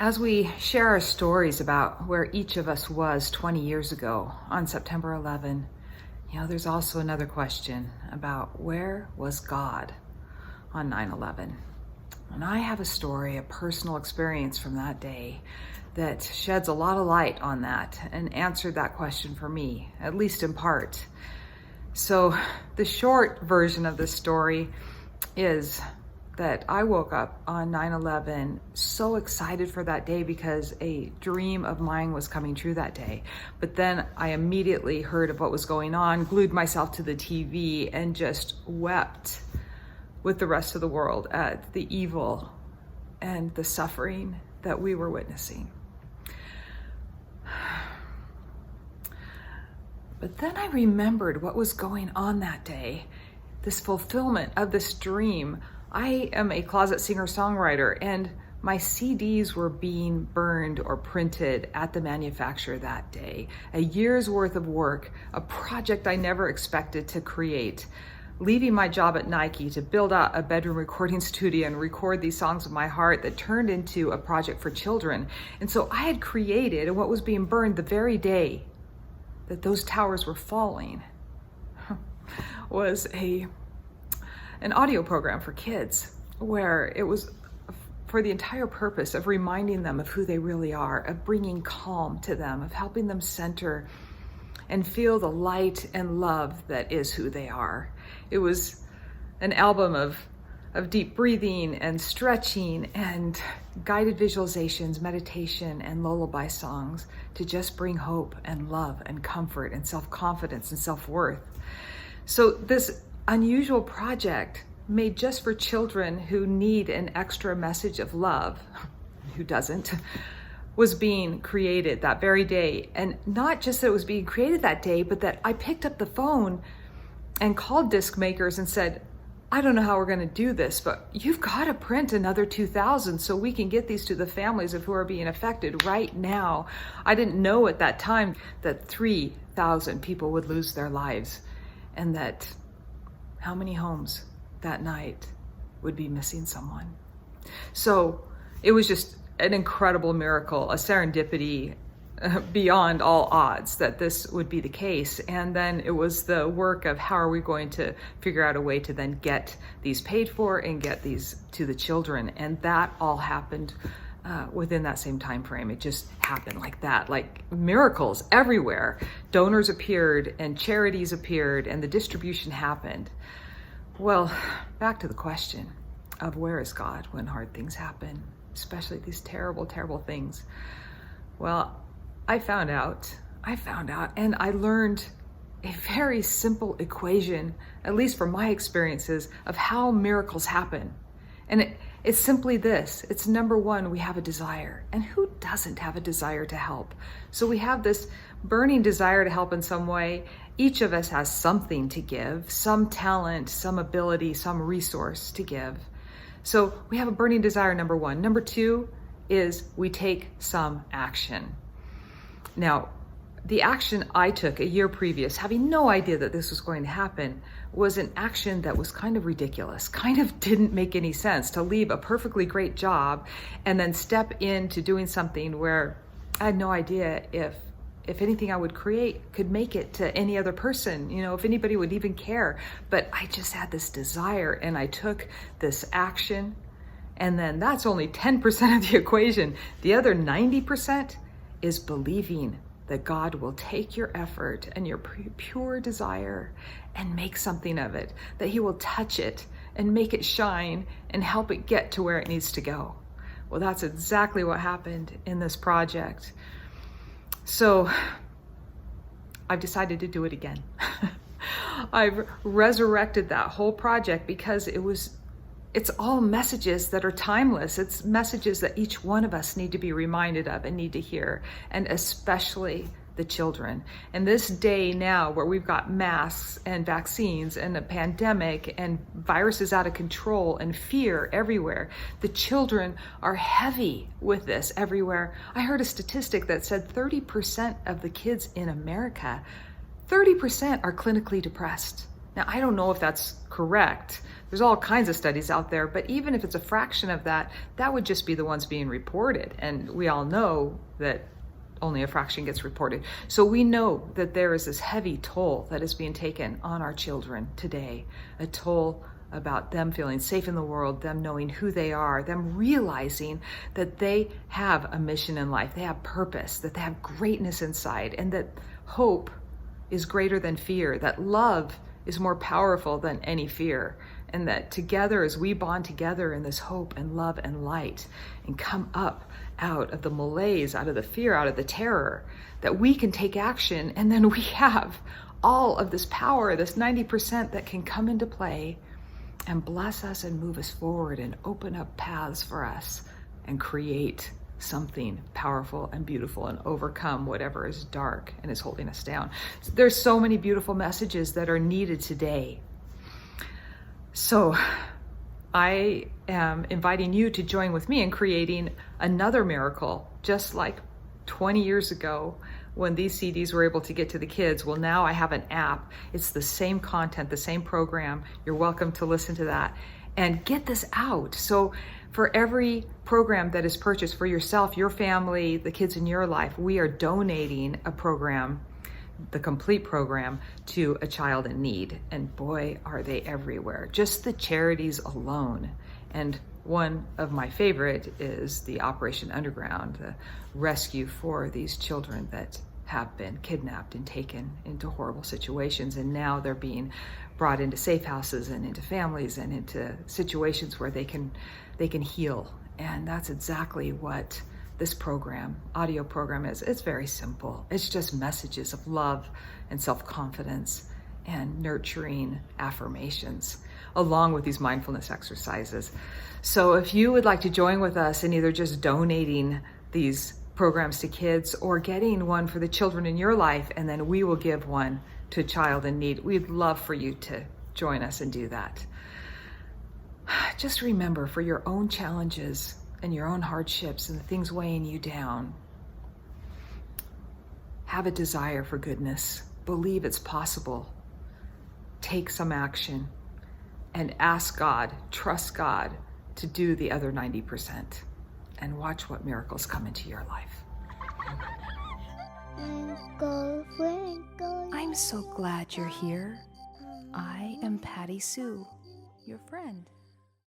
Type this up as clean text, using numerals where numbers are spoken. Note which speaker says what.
Speaker 1: As we share our stories about where each of us was 20 years ago on September 11, there's also another question about where was God on 9/11? And I have a story, a personal experience from that day that sheds a lot of light on that and answered that question for me, at least in part. So the short version of the story is that I woke up on 9/11 so excited for that day because a dream of mine was coming true that day. But then I immediately heard of what was going on, glued myself to the TV, and just wept with the rest of the world at the evil and the suffering that we were witnessing. But then I remembered what was going on that day, this fulfillment of this dream. I am a closet singer-songwriter, and my CDs were being burned or printed at the manufacturer that day. A year's worth of work, a project I never expected to create. Leaving my job at Nike to build out a bedroom recording studio and record these songs of my heart that turned into a project for children. And so I had created, and what was being burned the very day that those towers were falling was an audio program for kids, where it was for the entire purpose of reminding them of who they really are, of bringing calm to them, of helping them center and feel the light and love that is who they are. It was an album of deep breathing and stretching and guided visualizations, meditation, and lullaby songs to just bring hope and love and comfort and self-confidence and self-worth. So this unusual project made just for children who need an extra message of love, who doesn't, was being created that very day. And not just that it was being created that day, but that I picked up the phone and called disc makers and said, I don't know how we're going to do this, but you've got to print another 2,000 so we can get these to the families of who are being affected right now. I didn't know at that time that 3,000 people would lose their lives, and that how many homes that night would be missing someone. So it was just an incredible miracle, a serendipity beyond all odds that this would be the case. And then it was the work of how are we going to figure out a way to then get these paid for and get these to the children. And that all happened within that same time frame. It just happened like that, like miracles everywhere. Donors appeared and charities appeared and the distribution happened. Well, back to the question of where is God when hard things happen, especially these terrible, terrible things. Well, I found out, and I learned a very simple equation, at least from my experiences, of how miracles happen. And it's simply this. It's number one, we have a desire. And who doesn't have a desire to help? So we have this burning desire to help in some way. Each of us has something to give, some talent, some ability, some resource to give. So we have a burning desire, number one. Number two is we take some action. Now, the action I took a year previous, having no idea that this was going to happen, was an action that was kind of ridiculous, kind of didn't make any sense, to leave a perfectly great job and then step into doing something where I had no idea if anything I would create could make it to any other person, if anybody would even care. But I just had this desire and I took this action, and then that's only 10% of the equation. The other 90% is believing that God will take your effort and your pure desire and make something of it, that he will touch it and make it shine and help it get to where it needs to go. Well, that's exactly what happened in this project. So I've decided to do it again. I've resurrected that whole project because it's all messages that are timeless. It's messages that each one of us need to be reminded of and need to hear, and especially the children. And this day now, where we've got masks and vaccines and a pandemic and viruses out of control and fear everywhere, the children are heavy with this everywhere. I heard a statistic that said 30% of the kids in America, 30% are clinically depressed. Now, I don't know if that's correct. There's all kinds of studies out there, but even if it's a fraction of that, that would just be the ones being reported. And we all know that only a fraction gets reported. So we know that there is this heavy toll that is being taken on our children today, a toll about them feeling safe in the world, them knowing who they are, them realizing that they have a mission in life, they have purpose, that they have greatness inside, and that hope is greater than fear, that love is more powerful than any fear, and that together, as we bond together in this hope and love and light and come up out of the malaise, out of the fear, out of the terror, that we can take action, and then we have all of this power, this 90% that can come into play and bless us and move us forward and open up paths for us and create something powerful and beautiful and overcome whatever is dark and is holding us down. There's so many beautiful messages that are needed today. So I am inviting you to join with me in creating another miracle, just like 20 years ago when these CDs were able to get to the kids. Well, now I have an app. It's the same content, the same program. You're welcome to listen to that and get this out. So for every program that is purchased for yourself, your family, the kids in your life, we are donating a program, the complete program, to a child in need. And boy, are they everywhere. Just the charities alone. And one of my favorite is the Operation Underground, the rescue for these children that have been kidnapped and taken into horrible situations. And now they're being brought into safe houses and into families and into situations where they can heal. And that's exactly what this program, audio program, is. It's very simple. It's just messages of love and self-confidence and nurturing affirmations, along with these mindfulness exercises. So if you would like to join with us in either just donating these programs to kids or getting one for the children in your life, and then we will give one to a child in need, we'd love for you to join us and do that. Just remember, for your own challenges and your own hardships and the things weighing you down, have a desire for goodness. Believe it's possible. Take some action and ask God, trust God to do the other 90%, and watch what miracles come into your life.
Speaker 2: I'm so glad you're here. I am Patti Sue, your friend.